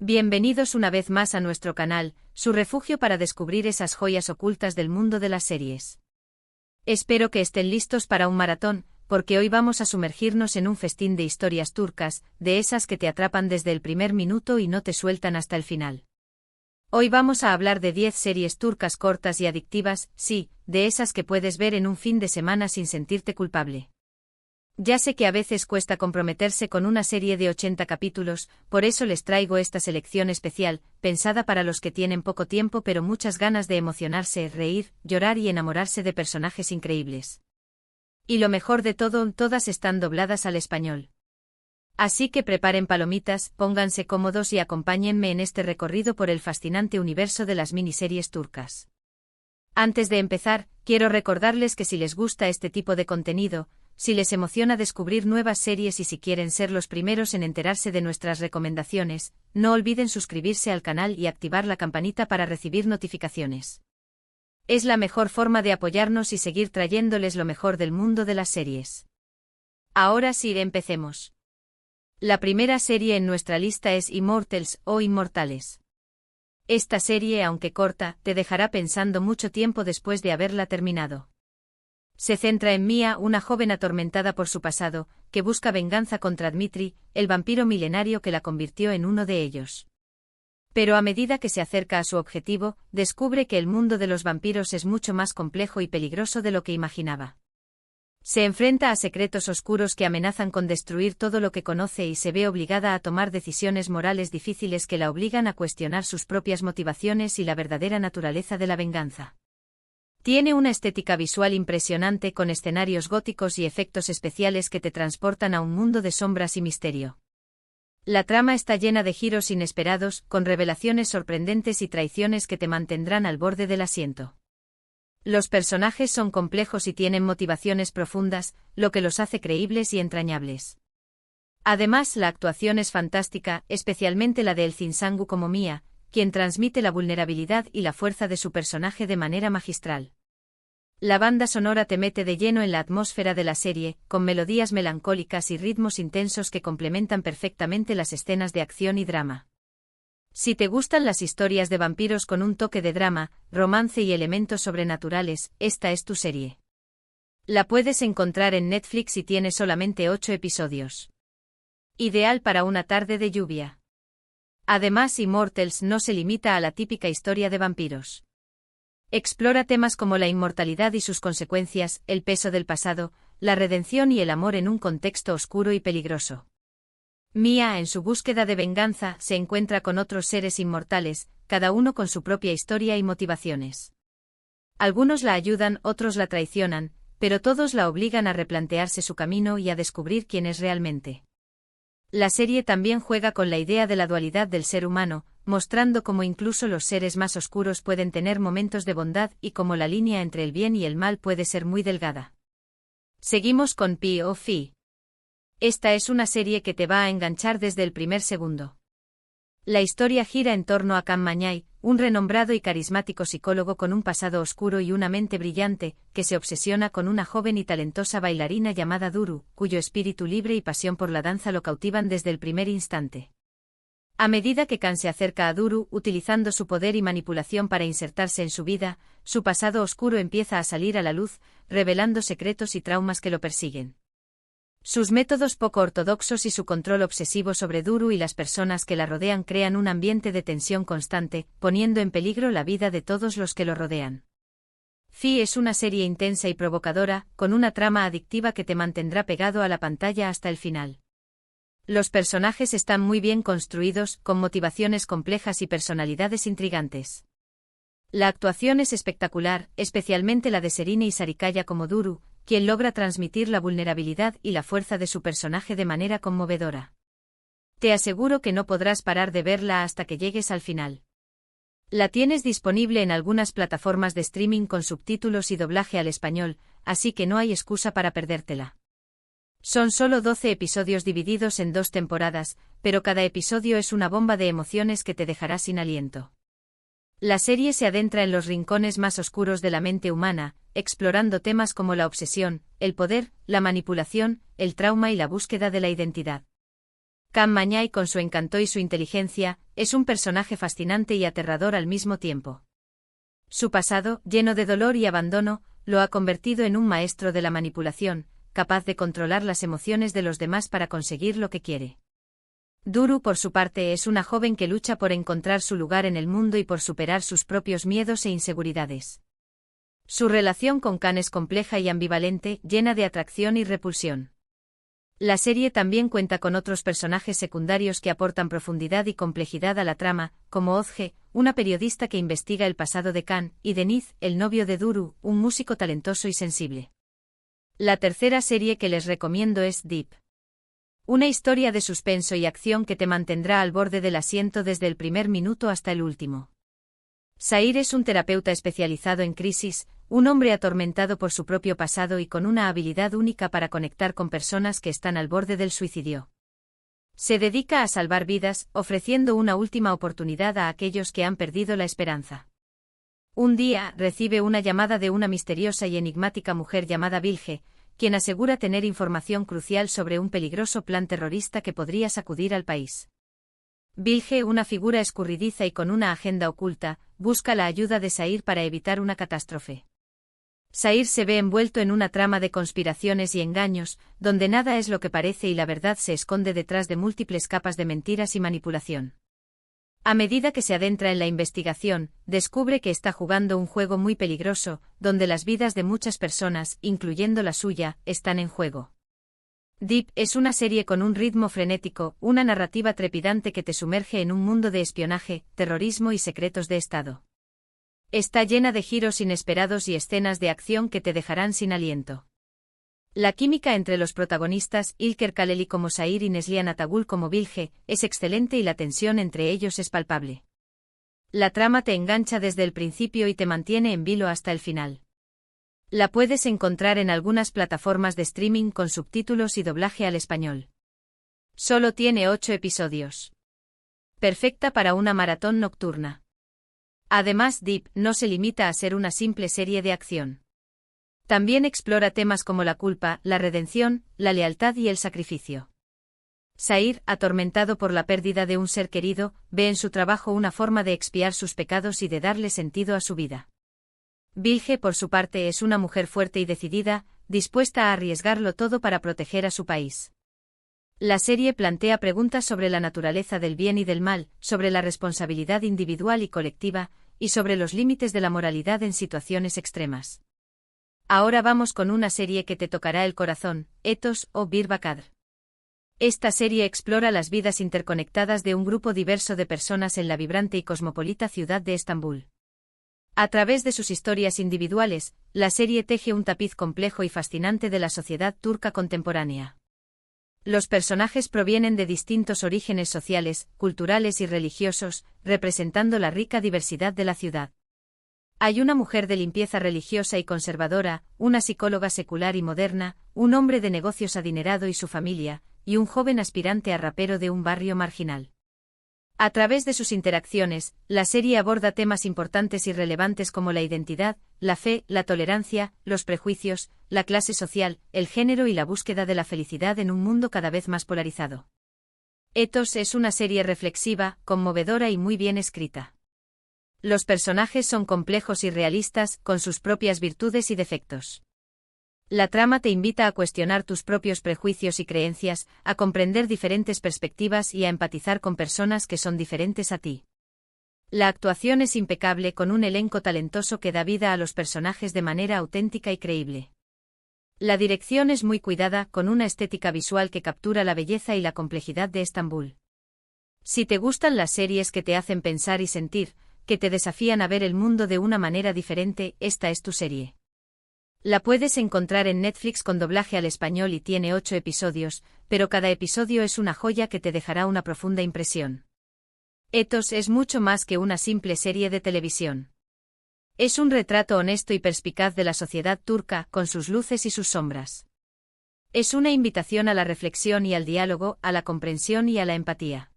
Bienvenidos una vez más a nuestro canal, su refugio para descubrir esas joyas ocultas del mundo de las series. Espero que estén listos para un maratón, porque hoy vamos a sumergirnos en un festín de historias turcas, de esas que te atrapan desde el primer minuto y no te sueltan hasta el final. Hoy vamos a hablar de 10 series turcas cortas y adictivas, sí, de esas que puedes ver en un fin de semana sin sentirte culpable. Ya sé que a veces cuesta comprometerse con una serie de 80 capítulos, por eso les traigo esta selección especial, pensada para los que tienen poco tiempo pero muchas ganas de emocionarse, reír, llorar y enamorarse de personajes increíbles. Y lo mejor de todo, todas están dobladas al español. Así que preparen palomitas, pónganse cómodos y acompáñenme en este recorrido por el fascinante universo de las miniseries turcas. Antes de empezar, quiero recordarles que si les gusta este tipo de contenido, si les emociona descubrir nuevas series y si quieren ser los primeros en enterarse de nuestras recomendaciones, no olviden suscribirse al canal y activar la campanita para recibir notificaciones. Es la mejor forma de apoyarnos y seguir trayéndoles lo mejor del mundo de las series. Ahora sí, empecemos. La primera serie en nuestra lista es Immortals o Inmortales. Esta serie, aunque corta, te dejará pensando mucho tiempo después de haberla terminado. Se centra en Mia, una joven atormentada por su pasado, que busca venganza contra Dmitri, el vampiro milenario que la convirtió en uno de ellos. Pero a medida que se acerca a su objetivo, descubre que el mundo de los vampiros es mucho más complejo y peligroso de lo que imaginaba. Se enfrenta a secretos oscuros que amenazan con destruir todo lo que conoce y se ve obligada a tomar decisiones morales difíciles que la obligan a cuestionar sus propias motivaciones y la verdadera naturaleza de la venganza. Tiene una estética visual impresionante con escenarios góticos y efectos especiales que te transportan a un mundo de sombras y misterio. La trama está llena de giros inesperados, con revelaciones sorprendentes y traiciones que te mantendrán al borde del asiento. Los personajes son complejos y tienen motivaciones profundas, lo que los hace creíbles y entrañables. Además, la actuación es fantástica, especialmente la de Elçin Sangu como Mia, quien transmite la vulnerabilidad y la fuerza de su personaje de manera magistral. La banda sonora te mete de lleno en la atmósfera de la serie, con melodías melancólicas y ritmos intensos que complementan perfectamente las escenas de acción y drama. Si te gustan las historias de vampiros con un toque de drama, romance y elementos sobrenaturales, esta es tu serie. La puedes encontrar en Netflix y tiene solamente 8 episodios. Ideal para una tarde de lluvia. Además, Immortals no se limita a la típica historia de vampiros. Explora temas como la inmortalidad y sus consecuencias, el peso del pasado, la redención y el amor en un contexto oscuro y peligroso. Mia, en su búsqueda de venganza, se encuentra con otros seres inmortales, cada uno con su propia historia y motivaciones. Algunos la ayudan, otros la traicionan, pero todos la obligan a replantearse su camino y a descubrir quién es realmente. La serie también juega con la idea de la dualidad del ser humano, mostrando cómo incluso los seres más oscuros pueden tener momentos de bondad y cómo la línea entre el bien y el mal puede ser muy delgada. Seguimos con P.O.F. Esta es una serie que te va a enganchar desde el primer segundo. La historia gira en torno a Can Mañay, un renombrado y carismático psicólogo con un pasado oscuro y una mente brillante, que se obsesiona con una joven y talentosa bailarina llamada Duru, cuyo espíritu libre y pasión por la danza lo cautivan desde el primer instante. A medida que Can se acerca a Duru, utilizando su poder y manipulación para insertarse en su vida, su pasado oscuro empieza a salir a la luz, revelando secretos y traumas que lo persiguen. Sus métodos poco ortodoxos y su control obsesivo sobre Duru y las personas que la rodean crean un ambiente de tensión constante, poniendo en peligro la vida de todos los que lo rodean. Fi es una serie intensa y provocadora, con una trama adictiva que te mantendrá pegado a la pantalla hasta el final. Los personajes están muy bien construidos, con motivaciones complejas y personalidades intrigantes. La actuación es espectacular, especialmente la de Serine y Sarikaya como Duru, quien logra transmitir la vulnerabilidad y la fuerza de su personaje de manera conmovedora. Te aseguro que no podrás parar de verla hasta que llegues al final. La tienes disponible en algunas plataformas de streaming con subtítulos y doblaje al español, así que no hay excusa para perdértela. Son solo 12 episodios divididos en 2 temporadas, pero cada episodio es una bomba de emociones que te dejará sin aliento. La serie se adentra en los rincones más oscuros de la mente humana, explorando temas como la obsesión, el poder, la manipulación, el trauma y la búsqueda de la identidad. Can Mañay, con su encanto y su inteligencia, es un personaje fascinante y aterrador al mismo tiempo. Su pasado, lleno de dolor y abandono, lo ha convertido en un maestro de la manipulación, capaz de controlar las emociones de los demás para conseguir lo que quiere. Duru, por su parte, es una joven que lucha por encontrar su lugar en el mundo y por superar sus propios miedos e inseguridades. Su relación con Can es compleja y ambivalente, llena de atracción y repulsión. La serie también cuenta con otros personajes secundarios que aportan profundidad y complejidad a la trama, como Ozge, una periodista que investiga el pasado de Can, y Deniz, el novio de Duru, un músico talentoso y sensible. La tercera serie que les recomiendo es Deep. Una historia de suspenso y acción que te mantendrá al borde del asiento desde el primer minuto hasta el último. Sair es un terapeuta especializado en crisis, un hombre atormentado por su propio pasado y con una habilidad única para conectar con personas que están al borde del suicidio. Se dedica a salvar vidas, ofreciendo una última oportunidad a aquellos que han perdido la esperanza. Un día, recibe una llamada de una misteriosa y enigmática mujer llamada Vilge, quien asegura tener información crucial sobre un peligroso plan terrorista que podría sacudir al país. Vilge, una figura escurridiza y con una agenda oculta, busca la ayuda de Sair para evitar una catástrofe. Sair se ve envuelto en una trama de conspiraciones y engaños, donde nada es lo que parece y la verdad se esconde detrás de múltiples capas de mentiras y manipulación. A medida que se adentra en la investigación, descubre que está jugando un juego muy peligroso, donde las vidas de muchas personas, incluyendo la suya, están en juego. Deep es una serie con un ritmo frenético, una narrativa trepidante que te sumerge en un mundo de espionaje, terrorismo y secretos de Estado. Está llena de giros inesperados y escenas de acción que te dejarán sin aliento. La química entre los protagonistas, Ilker Kaleli como Sair y Neslihan Atagul como Vilge, es excelente y la tensión entre ellos es palpable. La trama te engancha desde el principio y te mantiene en vilo hasta el final. La puedes encontrar en algunas plataformas de streaming con subtítulos y doblaje al español. Solo tiene 8 episodios. Perfecta para una maratón nocturna. Además, Deep no se limita a ser una simple serie de acción. También explora temas como la culpa, la redención, la lealtad y el sacrificio. Sair, atormentado por la pérdida de un ser querido, ve en su trabajo una forma de expiar sus pecados y de darle sentido a su vida. Vilge, por su parte, es una mujer fuerte y decidida, dispuesta a arriesgarlo todo para proteger a su país. La serie plantea preguntas sobre la naturaleza del bien y del mal, sobre la responsabilidad individual y colectiva, y sobre los límites de la moralidad en situaciones extremas. Ahora vamos con una serie que te tocará el corazón, Ethos o Bir Bakadr. Esta serie explora las vidas interconectadas de un grupo diverso de personas en la vibrante y cosmopolita ciudad de Estambul. A través de sus historias individuales, la serie teje un tapiz complejo y fascinante de la sociedad turca contemporánea. Los personajes provienen de distintos orígenes sociales, culturales y religiosos, representando la rica diversidad de la ciudad. Hay una mujer de limpieza religiosa y conservadora, una psicóloga secular y moderna, un hombre de negocios adinerado y su familia, y un joven aspirante a rapero de un barrio marginal. A través de sus interacciones, la serie aborda temas importantes y relevantes como la identidad, la fe, la tolerancia, los prejuicios, la clase social, el género y la búsqueda de la felicidad en un mundo cada vez más polarizado. Ethos es una serie reflexiva, conmovedora y muy bien escrita. Los personajes son complejos y realistas, con sus propias virtudes y defectos. La trama te invita a cuestionar tus propios prejuicios y creencias, a comprender diferentes perspectivas y a empatizar con personas que son diferentes a ti. La actuación es impecable con un elenco talentoso que da vida a los personajes de manera auténtica y creíble. La dirección es muy cuidada, con una estética visual que captura la belleza y la complejidad de Estambul. Si te gustan las series que te hacen pensar y sentir, que te desafían a ver el mundo de una manera diferente, esta es tu serie. La puedes encontrar en Netflix con doblaje al español y tiene 8 episodios, pero cada episodio es una joya que te dejará una profunda impresión. Ethos es mucho más que una simple serie de televisión. Es un retrato honesto y perspicaz de la sociedad turca, con sus luces y sus sombras. Es una invitación a la reflexión y al diálogo, a la comprensión y a la empatía.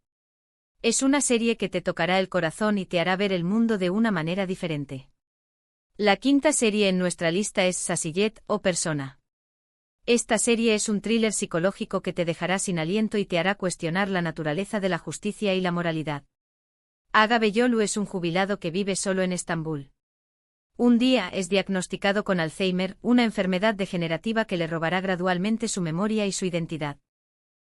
Es una serie que te tocará el corazón y te hará ver el mundo de una manera diferente. La quinta serie en nuestra lista es Sasiyet o Persona. Esta serie es un thriller psicológico que te dejará sin aliento y te hará cuestionar la naturaleza de la justicia y la moralidad. Aga Beyolu es un jubilado que vive solo en Estambul. Un día es diagnosticado con Alzheimer, una enfermedad degenerativa que le robará gradualmente su memoria y su identidad.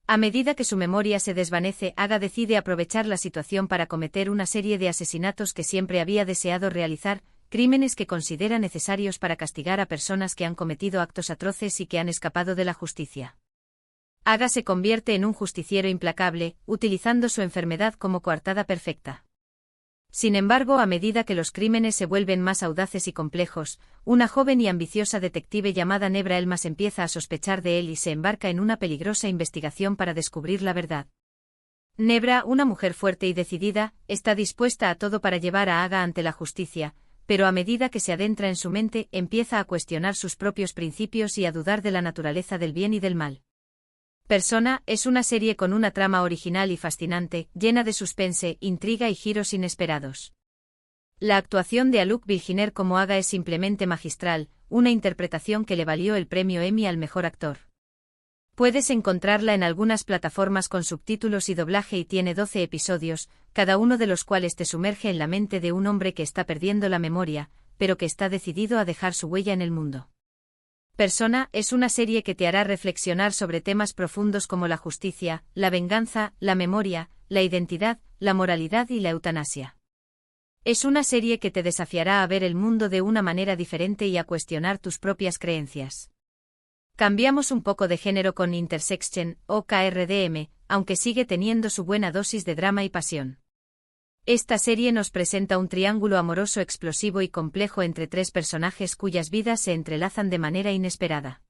A medida que su memoria se desvanece, Aga decide aprovechar la situación para cometer una serie de asesinatos que siempre había deseado realizar, crímenes que considera necesarios para castigar a personas que han cometido actos atroces y que han escapado de la justicia. Aga se convierte en un justiciero implacable, utilizando su enfermedad como coartada perfecta. Sin embargo, a medida que los crímenes se vuelven más audaces y complejos, una joven y ambiciosa detective llamada Nebra Elmas empieza a sospechar de él y se embarca en una peligrosa investigación para descubrir la verdad. Nebra, una mujer fuerte y decidida, está dispuesta a todo para llevar a Aga ante la justicia, pero a medida que se adentra en su mente, empieza a cuestionar sus propios principios y a dudar de la naturaleza del bien y del mal. Persona es una serie con una trama original y fascinante, llena de suspense, intriga y giros inesperados. La actuación de Alok Bilginer como Aga es simplemente magistral, una interpretación que le valió el premio Emmy al mejor actor. Puedes encontrarla en algunas plataformas con subtítulos y doblaje y tiene 12 episodios, cada uno de los cuales te sumerge en la mente de un hombre que está perdiendo la memoria, pero que está decidido a dejar su huella en el mundo. Persona es una serie que te hará reflexionar sobre temas profundos como la justicia, la venganza, la memoria, la identidad, la moralidad y la eutanasia. Es una serie que te desafiará a ver el mundo de una manera diferente y a cuestionar tus propias creencias. Cambiamos un poco de género con Intersection, o KRDM, aunque sigue teniendo su buena dosis de drama y pasión. Esta serie nos presenta un triángulo amoroso explosivo y complejo entre tres personajes cuyas vidas se entrelazan de manera inesperada.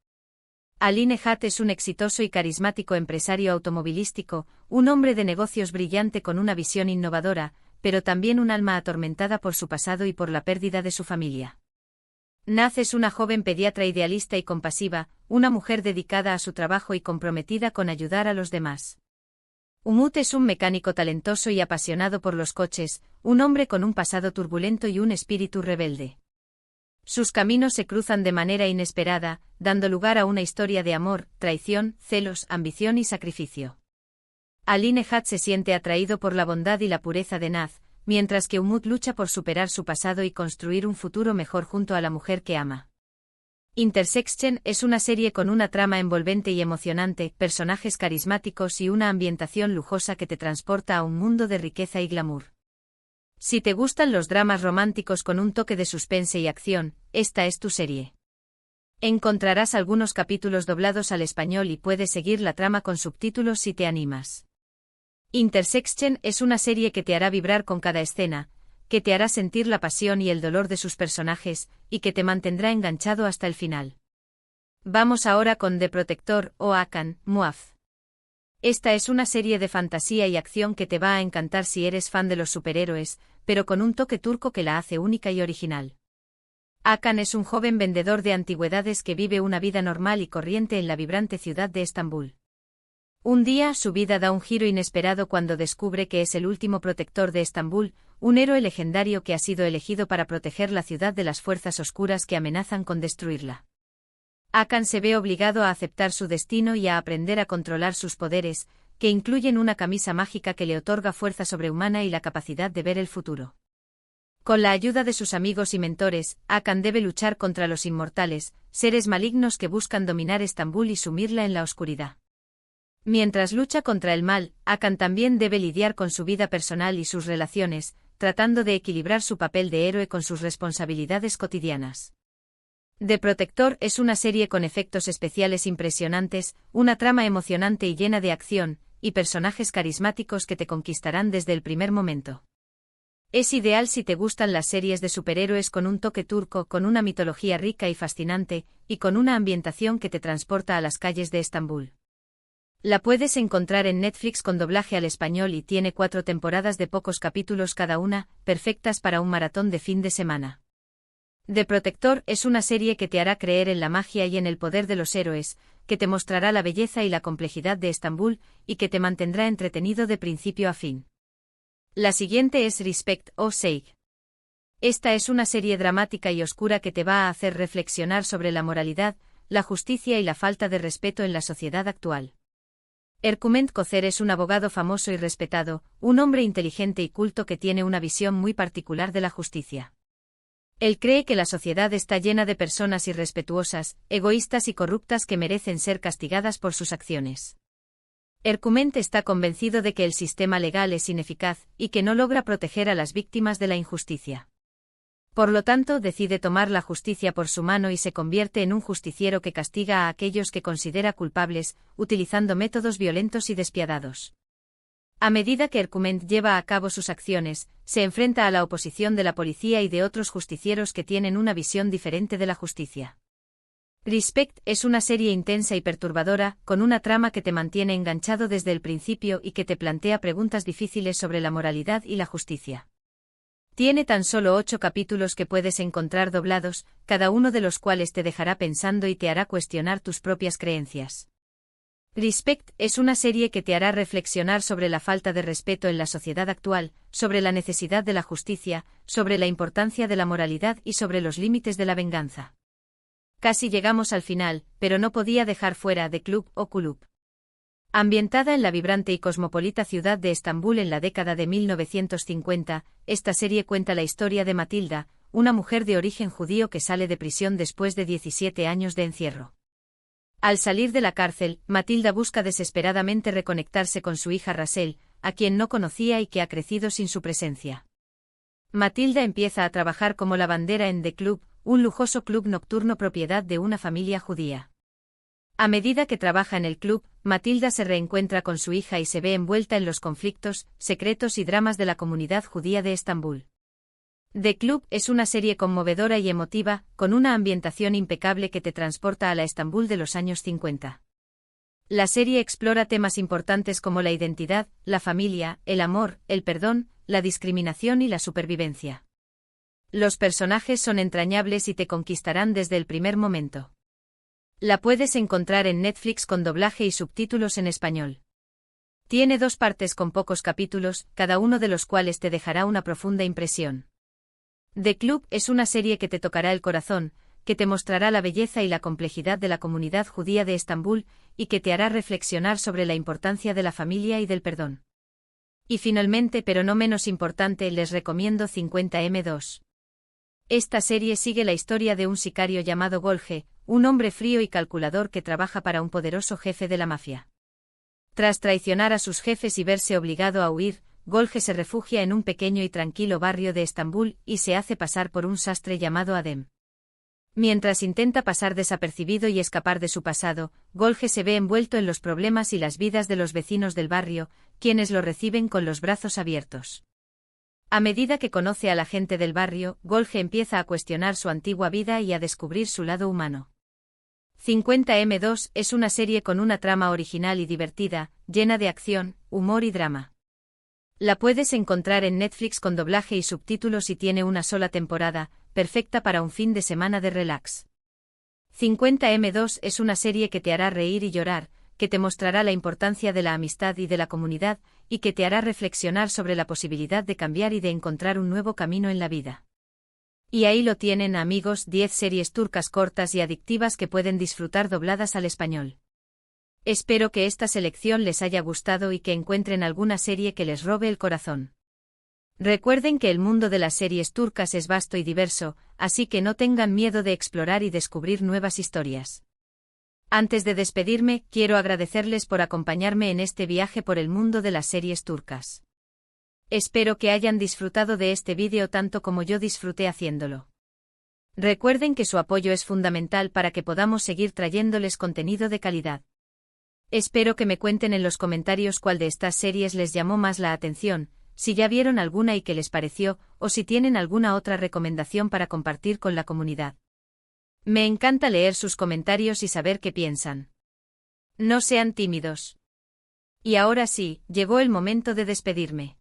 Aline Hatt es un exitoso y carismático empresario automovilístico, un hombre de negocios brillante con una visión innovadora, pero también un alma atormentada por su pasado y por la pérdida de su familia. Naz es una joven pediatra idealista y compasiva, una mujer dedicada a su trabajo y comprometida con ayudar a los demás. Umut es un mecánico talentoso y apasionado por los coches, un hombre con un pasado turbulento y un espíritu rebelde. Sus caminos se cruzan de manera inesperada, dando lugar a una historia de amor, traición, celos, ambición y sacrificio. Aline Hatt se siente atraído por la bondad y la pureza de Naz, mientras que Umut lucha por superar su pasado y construir un futuro mejor junto a la mujer que ama. Intersection es una serie con una trama envolvente y emocionante, personajes carismáticos y una ambientación lujosa que te transporta a un mundo de riqueza y glamour. Si te gustan los dramas románticos con un toque de suspense y acción, esta es tu serie. Encontrarás algunos capítulos doblados al español y puedes seguir la trama con subtítulos si te animas. Intersection es una serie que te hará vibrar con cada escena, que te hará sentir la pasión y el dolor de sus personajes, y que te mantendrá enganchado hasta el final. Vamos ahora con The Protector o Hakan, Muaf. Esta es una serie de fantasía y acción que te va a encantar si eres fan de los superhéroes, pero con un toque turco que la hace única y original. Hakan es un joven vendedor de antigüedades que vive una vida normal y corriente en la vibrante ciudad de Estambul. Un día su vida da un giro inesperado cuando descubre que es el último protector de Estambul, un héroe legendario que ha sido elegido para proteger la ciudad de las fuerzas oscuras que amenazan con destruirla. Hakan se ve obligado a aceptar su destino y a aprender a controlar sus poderes, que incluyen una camisa mágica que le otorga fuerza sobrehumana y la capacidad de ver el futuro. Con la ayuda de sus amigos y mentores, Hakan debe luchar contra los inmortales, seres malignos que buscan dominar Estambul y sumirla en la oscuridad. Mientras lucha contra el mal, Hakan también debe lidiar con su vida personal y sus relaciones, tratando de equilibrar su papel de héroe con sus responsabilidades cotidianas. The Protector es una serie con efectos especiales impresionantes, una trama emocionante y llena de acción, y personajes carismáticos que te conquistarán desde el primer momento. Es ideal si te gustan las series de superhéroes con un toque turco, con una mitología rica y fascinante, y con una ambientación que te transporta a las calles de Estambul. La puedes encontrar en Netflix con doblaje al español y tiene 4 temporadas de pocos capítulos cada una, perfectas para un maratón de fin de semana. The Protector es una serie que te hará creer en la magia y en el poder de los héroes, que te mostrará la belleza y la complejidad de Estambul, y que te mantendrá entretenido de principio a fin. La siguiente es Respect o Seig. Esta es una serie dramática y oscura que te va a hacer reflexionar sobre la moralidad, la justicia y la falta de respeto en la sociedad actual. Ercüment Kocer es un abogado famoso y respetado, un hombre inteligente y culto que tiene una visión muy particular de la justicia. Él cree que la sociedad está llena de personas irrespetuosas, egoístas y corruptas que merecen ser castigadas por sus acciones. Ercüment está convencido de que el sistema legal es ineficaz y que no logra proteger a las víctimas de la injusticia. Por lo tanto, decide tomar la justicia por su mano y se convierte en un justiciero que castiga a aquellos que considera culpables, utilizando métodos violentos y despiadados. A medida que Ercüment lleva a cabo sus acciones, se enfrenta a la oposición de la policía y de otros justicieros que tienen una visión diferente de la justicia. Respect es una serie intensa y perturbadora, con una trama que te mantiene enganchado desde el principio y que te plantea preguntas difíciles sobre la moralidad y la justicia. Tiene tan solo 8 capítulos que puedes encontrar doblados, cada uno de los cuales te dejará pensando y te hará cuestionar tus propias creencias. Respect es una serie que te hará reflexionar sobre la falta de respeto en la sociedad actual, sobre la necesidad de la justicia, sobre la importancia de la moralidad y sobre los límites de la venganza. Casi llegamos al final, pero no podía dejar fuera The Club o Kulüp. Ambientada en la vibrante y cosmopolita ciudad de Estambul en la década de 1950, esta serie cuenta la historia de Matilda, una mujer de origen judío que sale de prisión después de 17 años de encierro. Al salir de la cárcel, Matilda busca desesperadamente reconectarse con su hija Rachel, a quien no conocía y que ha crecido sin su presencia. Matilda empieza a trabajar como lavandera en The Club, un lujoso club nocturno propiedad de una familia judía. A medida que trabaja en el club, Matilda se reencuentra con su hija y se ve envuelta en los conflictos, secretos y dramas de la comunidad judía de Estambul. The Club es una serie conmovedora y emotiva, con una ambientación impecable que te transporta a la Estambul de los años 50. La serie explora temas importantes como la identidad, la familia, el amor, el perdón, la discriminación y la supervivencia. Los personajes son entrañables y te conquistarán desde el primer momento. La puedes encontrar en Netflix con doblaje y subtítulos en español. Tiene 2 partes con pocos capítulos, cada uno de los cuales te dejará una profunda impresión. The Club es una serie que te tocará el corazón, que te mostrará la belleza y la complejidad de la comunidad judía de Estambul, y que te hará reflexionar sobre la importancia de la familia y del perdón. Y finalmente, pero no menos importante, les recomiendo 50M2. Esta serie sigue la historia de un sicario llamado Golge, un hombre frío y calculador que trabaja para un poderoso jefe de la mafia. Tras traicionar a sus jefes y verse obligado a huir, Golge se refugia en un pequeño y tranquilo barrio de Estambul y se hace pasar por un sastre llamado Adem. Mientras intenta pasar desapercibido y escapar de su pasado, Golge se ve envuelto en los problemas y las vidas de los vecinos del barrio, quienes lo reciben con los brazos abiertos. A medida que conoce a la gente del barrio, Golge empieza a cuestionar su antigua vida y a descubrir su lado humano. 50M2 es una serie con una trama original y divertida, llena de acción, humor y drama. La puedes encontrar en Netflix con doblaje y subtítulos y tiene una sola temporada, perfecta para un fin de semana de relax. 50M2 es una serie que te hará reír y llorar, que te mostrará la importancia de la amistad y de la comunidad, y que te hará reflexionar sobre la posibilidad de cambiar y de encontrar un nuevo camino en la vida. Y ahí lo tienen, amigos, 10 series turcas cortas y adictivas que pueden disfrutar dobladas al español. Espero que esta selección les haya gustado y que encuentren alguna serie que les robe el corazón. Recuerden que el mundo de las series turcas es vasto y diverso, así que no tengan miedo de explorar y descubrir nuevas historias. Antes de despedirme, quiero agradecerles por acompañarme en este viaje por el mundo de las series turcas. Espero que hayan disfrutado de este vídeo tanto como yo disfruté haciéndolo. Recuerden que su apoyo es fundamental para que podamos seguir trayéndoles contenido de calidad. Espero que me cuenten en los comentarios cuál de estas series les llamó más la atención, si ya vieron alguna y qué les pareció, o si tienen alguna otra recomendación para compartir con la comunidad. Me encanta leer sus comentarios y saber qué piensan. No sean tímidos. Y ahora sí, llegó el momento de despedirme.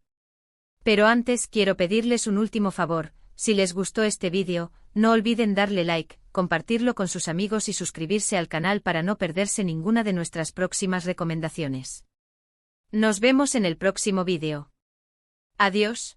Pero antes quiero pedirles un último favor: si les gustó este vídeo, no olviden darle like, compartirlo con sus amigos y suscribirse al canal para no perderse ninguna de nuestras próximas recomendaciones. Nos vemos en el próximo vídeo. Adiós.